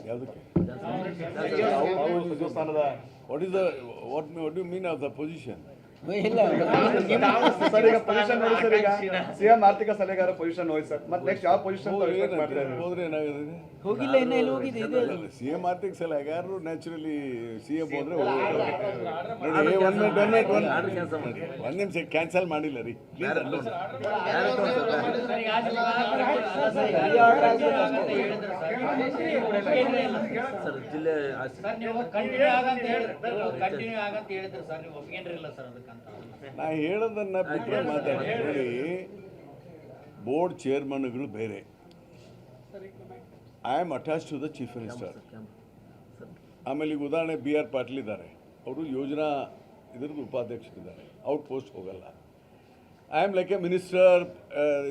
ಯಾವುದಕ್ಕೆ what you mean of the position? Sir ಈಗ position ನೋಡಿ ಸರ್, ಈಗ ಸಿಎಂ ಆರ್ಥಿಕ ಸಲಹೆಗಾರ ಪೊಸಿಷನ್ ಹೋಯ್ತು ಸರ್, ಮತ್ತೆ ನೆಕ್ಸ್ಟ್ ಯಾವ ಪೊಸಿಷನ್ ಹೋದ್ರೆ ಏನಾಗುತ್ತೆ? ಹೋಗಿಲ್ಲ, ಇನ್ನ ಎಲ್ಲಿ ಹೋಗಿದೆ ಇದು? ಸಿಎಂ ಆರ್ಥಿಕ ಸಲಹೆಗಾರರು ನ್ಯಾಚುರಲಿ ಸಿಎಂ ಹೋದ್ರೆ ಒಂದು ನಿಮಿಷ ಕ್ಯಾನ್ಸಲ್ ಮಾಡಿಲ್ಲ ರೀ, ಪ್ಲೀಸ್ ನಾ ಹೇಳೋದನ್ನ ಬಿಟ್ಟರೆ ಮಾತಾಡಿ ನೋಡಿ. ಬೋರ್ಡ್ ಚೇರ್ಮನ್ಗಳು ಬೇರೆ, I am attach to the chief minister. ಆಮೇಲೆ ಈಗ ಉದಾಹರಣೆ BR ಪಾಟೀಲ್ ಇದ್ದಾರೆ, ಅವರು ಯೋಜನಾ ಇದ್ರದ್ದು ಉಪಾಧ್ಯಕ್ಷರಿದ್ದಾರೆ, ಅವ್ರ ಪೋಸ್ಟ್ ಹೋಗಲ್ಲ. I am like A minister.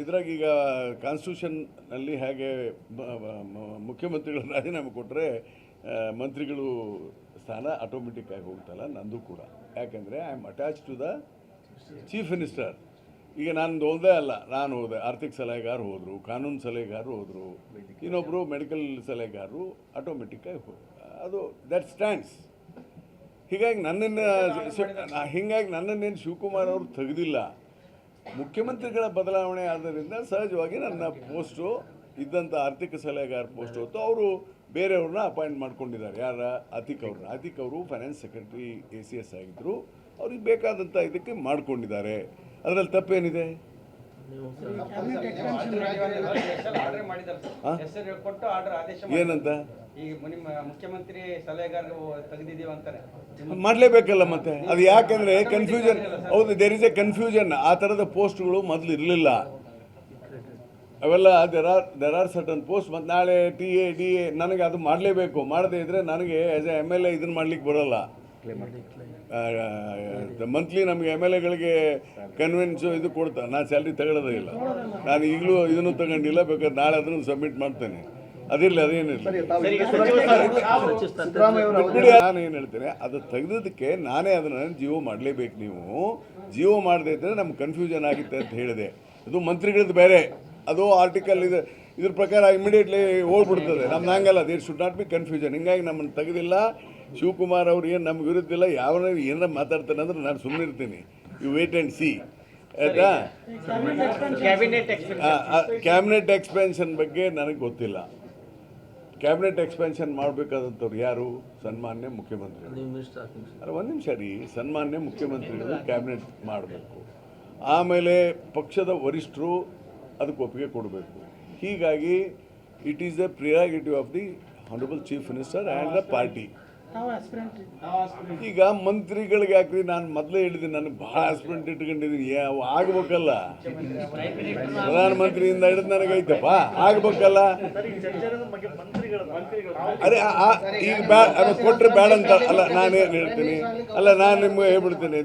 ಇದ್ರಾಗ ಈಗ ಕಾನ್ಸ್ಟಿಟ್ಯೂಷನ್ನಲ್ಲಿ ಹೇಗೆ ಮುಖ್ಯಮಂತ್ರಿಗಳು ರಾಜೀನಾಮೆ ಕೊಟ್ಟರೆ ಮಂತ್ರಿಗಳು ಸ್ಥಾನ ಆಟೋಮೆಟಿಕ್ ಆಗಿ ಹೋಗ್ತಲ್ಲ, ನಂದು ಕೂಡ. ಯಾಕೆಂದರೆ I am attach to the chief minister. ಈಗ ನಾನು ಹೋದೇ ಅಲ್ಲ, ನಾನು ಹೋದೆ, ಆರ್ಥಿಕ ಸಲಹೆಗಾರರು ಹೋದರು, ಕಾನೂನು ಸಲಹೆಗಾರರು ಹೋದರು, ಇನ್ನೊಬ್ಬರು ಮೆಡಿಕಲ್ ಸಲಹೆಗಾರರು ಆಟೋಮೆಟಿಕ್ಕಾಗಿ ಅದು ದಟ್ ಸ್ಟ್ಯಾಂಡ್ಸ್. ಹೀಗಾಗಿ ನನ್ನನ್ನೇನು ಶಿವಕುಮಾರ್ ಅವರು ತೆಗೆದಿಲ್ಲ. ಮುಖ್ಯಮಂತ್ರಿಗಳ ಬದಲಾವಣೆ ಆದ್ದರಿಂದ ಸಹಜವಾಗಿ ನನ್ನ ಪೋಸ್ಟು ಇದ್ದಂಥ ಆರ್ಥಿಕ ಸಲಹೆಗಾರ ಪೋಸ್ಟ್ ಹೊತ್ತು ಅವರು ಬೇರೆಯವ್ರನ್ನ ಅಪಾಯಿಂಟ್ ಮಾಡ್ಕೊಂಡಿದ್ದಾರೆ. ಯಾರ? ಅತೀಕ್ ಅವರು ಫೈನಾನ್ಸ್ ಸೆಕ್ರೆಟರಿ ACS ಆಗಿದ್ದರು, ಅವ್ರಿಗೆ ಬೇಕಾದಂಥ ಇದಕ್ಕೆ ಮಾಡ್ಕೊಂಡಿದ್ದಾರೆ. ಅದರಲ್ಲಿ ತಪ್ಪೇನಿದೆ? ಏನಂತ ಮುಖ್ಯಮಂತ್ರಿ ಸಲಹೆಗಾರರು ತೆಗೆದಿದ್ದೀವಿ ಅಂತಾರೆ, ಮಾಡಲೇಬೇಕಲ್ಲ ಮತ್ತೆ. ಅದು ಯಾಕೆಂದರೆ ಕನ್ಫ್ಯೂಷನ್. ಹೌದು, ದೇರ್ ಇಸ್ ಎ ಕನ್ಫ್ಯೂಷನ್. ಆ ಥರದ ಪೋಸ್ಟ್ಗಳು ಮೊದಲು ಇರಲಿಲ್ಲ. ಅವೆಲ್ಲ ದೆರ್ ಆರ್ ಸರ್ಟನ್ ಪೋಸ್ಟ್. ಮತ್ತು ನಾಳೆ TA DA ನನಗೆ ಅದು ಮಾಡಲೇಬೇಕು. ಮಾಡದೇ ಇದ್ದರೆ ನನಗೆ ಆ್ಯಸ್ ಎ MLA ಇದನ್ನು ಮಾಡ್ಲಿಕ್ಕೆ ಬರೋಲ್ಲ. ಮಂತ್ಲಿ ನಮಗೆ MLAಗಳಿಗೆ ಕನ್ವೆನ್ಸು ಇದು ಕೊಡ್ತಾರೆ, ನಾನು ಸ್ಯಾಲ್ರಿ ತಗೊಳ್ಳೋದೇ ಇಲ್ಲ. ನಾನು ಈಗಲೂ ಇದನ್ನು ತಗೊಂಡಿಲ್ಲ, ಬೇಕಾದ್ರೆ ನಾಳೆ ಅದನ್ನು ಸಬ್ಮಿಟ್ ಮಾಡ್ತೇನೆ. ಅದಿರಲಿ, ಅದೇನಿಲ್ಲ. ನಾನು ಏನು ಹೇಳ್ತೇನೆ, ಅದು ತೆಗೆದಕ್ಕೆ ನಾನೇ ಅದನ್ನು ಜಿಯೋ ಮಾಡಲೇಬೇಕು. ನೀವು ಜಿಯೋ ಮಾಡದೇ ಇದ್ದರೆ ನಮ್ಗೆ ಕನ್ಫ್ಯೂಷನ್ ಆಗುತ್ತೆ ಅಂತ ಹೇಳಿದೆ. ಇದು ಮಂತ್ರಿಗಳದ್ದು ಬೇರೆ, ಅದು ಆರ್ಟಿಕಲ್ ಇದ್ರ ಪ್ರಕಾರ ಇಮಿಡಿಯೇಟ್ಲಿ ಹೋಗ್ಬಿಡ್ತದೆ. ನಮ್ದು ಹಂಗಲ್ಲ, there should not be confusion. ಹಿಂಗಾಗಿ ನಮ್ಮನ್ನು ತೆಗೆದಿಲ್ಲ. ಶಿವಕುಮಾರ್ ಅವ್ರು ಏನು ನಮ್ಗೆ ವಿರುದ್ಧಿಲ್ಲ. ಯಾವನ ಏನಾರ ಮಾತಾಡ್ತಾನೆ ಅಂದ್ರೆ ನಾನು ಸುಮ್ಮನೆ ಇರ್ತೀನಿ. ಯು ವೇಟ್ ಆ್ಯಂಡ್ ಸಿ, ಆಯಿತಾ? ಕ್ಯಾಬಿನೆಟ್ ಎಕ್ಸ್ಪೆನ್ಷನ್ ಬಗ್ಗೆ ನನಗೆ ಗೊತ್ತಿಲ್ಲ. ಕ್ಯಾಬಿನೆಟ್ ಎಕ್ಸ್ಪೆನ್ಷನ್ ಮಾಡಬೇಕಾದಂಥವ್ರು ಯಾರು? ಸನ್ಮಾನ್ಯ ಮುಖ್ಯಮಂತ್ರಿಗಳು. ಅಲ್ಲ, ಒಂದು ನಿಮಿಷ ರೀ, ಸನ್ಮಾನ್ಯ ಮುಖ್ಯಮಂತ್ರಿಗಳು ಕ್ಯಾಬಿನೆಟ್ ಮಾಡಬೇಕು. ಆಮೇಲೆ ಪಕ್ಷದ ವರಿಷ್ಠರು ಅದಕ್ಕೆ ಒಪ್ಪಿಗೆ ಕೊಡಬೇಕು. ಹೀಗಾಗಿ it is the priority of the honourable chief minister and the party. ಈಗ ಮಂತ್ರಿಗಳಿಗೆ ಯಾಕ್ರಿ, ನಾನು ಮೊದಲೇ ಹೇಳಿದ್ದೀನಿ, ನನಗೆ ಭಾಳ ಆಸ್ಪಿರೆಂಟ್ ಇಟ್ಕೊಂಡಿದ್ದೀನಿ. ಆಗ್ಬೇಕಲ್ಲ, ಪ್ರಧಾನಮಂತ್ರಿಯಿಂದ ಹಿಡಿದು ನನಗೈತಪ್ಪ, ಆಗ್ಬೇಕಲ್ಲ. ಅದೇ ಈಗ ಅದು ಕೊಟ್ಟರೆ ಬೇಡ ಅಂತ ಅಲ್ಲ, ನಾನೇನು ಹೇಳ್ತೀನಿ, ಅಲ್ಲ ನಾನು ನಿಮ್ಗೆ ಹೇಳ್ಬಿಡ್ತೇನೆ.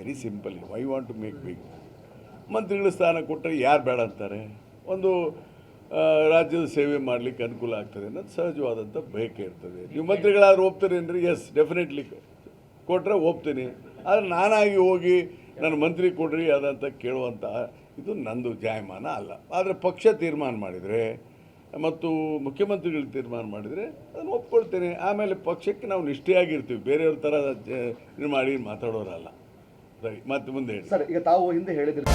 Very simple. I want to make big. ಮಂತ್ರಿಗಳ ಸ್ಥಾನ ಕೊಟ್ಟರೆ ಯಾರು ಬೇಡ ಅಂತಾರೆ? ಒಂದು ರಾಜ್ಯದ ಸೇವೆ ಮಾಡಲಿಕ್ಕೆ ಅನುಕೂಲ ಆಗ್ತದೆ ಅನ್ನೋದು ಸಹಜವಾದಂಥ ಬಯಕೆ ಇರ್ತದೆ. ನೀವು ಮಂತ್ರಿಗಳಾದ್ರೂ ಒಪ್ತೀರಿ ಅಂದರೆ ಎಸ್, ಡೆಫಿನೆಟ್ಲಿ ಕೊಟ್ಟರೆ ಒಪ್ತೀನಿ. ಆದರೆ ನಾನಾಗಿ ಹೋಗಿ ನನ್ನ ಮಂತ್ರಿ ಕೊಡ್ರಿ ಅದಂತ ಕೇಳುವಂಥ ಇದು ನಂದು ಜಾಯಮಾನ ಅಲ್ಲ. ಆದರೆ ಪಕ್ಷ ತೀರ್ಮಾನ ಮಾಡಿದರೆ ಮತ್ತು ಮುಖ್ಯಮಂತ್ರಿಗಳು ತೀರ್ಮಾನ ಮಾಡಿದರೆ ಅದನ್ನು ಒಪ್ಕೊಳ್ತೇನೆ. ಆಮೇಲೆ ಪಕ್ಷಕ್ಕೆ ನಾವು ನಿಷ್ಠೆಯಾಗಿರ್ತೀವಿ, ಬೇರೆಯವ್ರ ಥರ ಇದು ಮಾಡಿ ಮಾತಾಡೋರಲ್ಲ. ಸರಿ, ಮತ್ತೆ ಮುಂದೆ ಹೇಳಿ ಸರ್. ಈಗ ತಾವು ಹಿಂದೆ ಹೇಳಿದ್ರಿ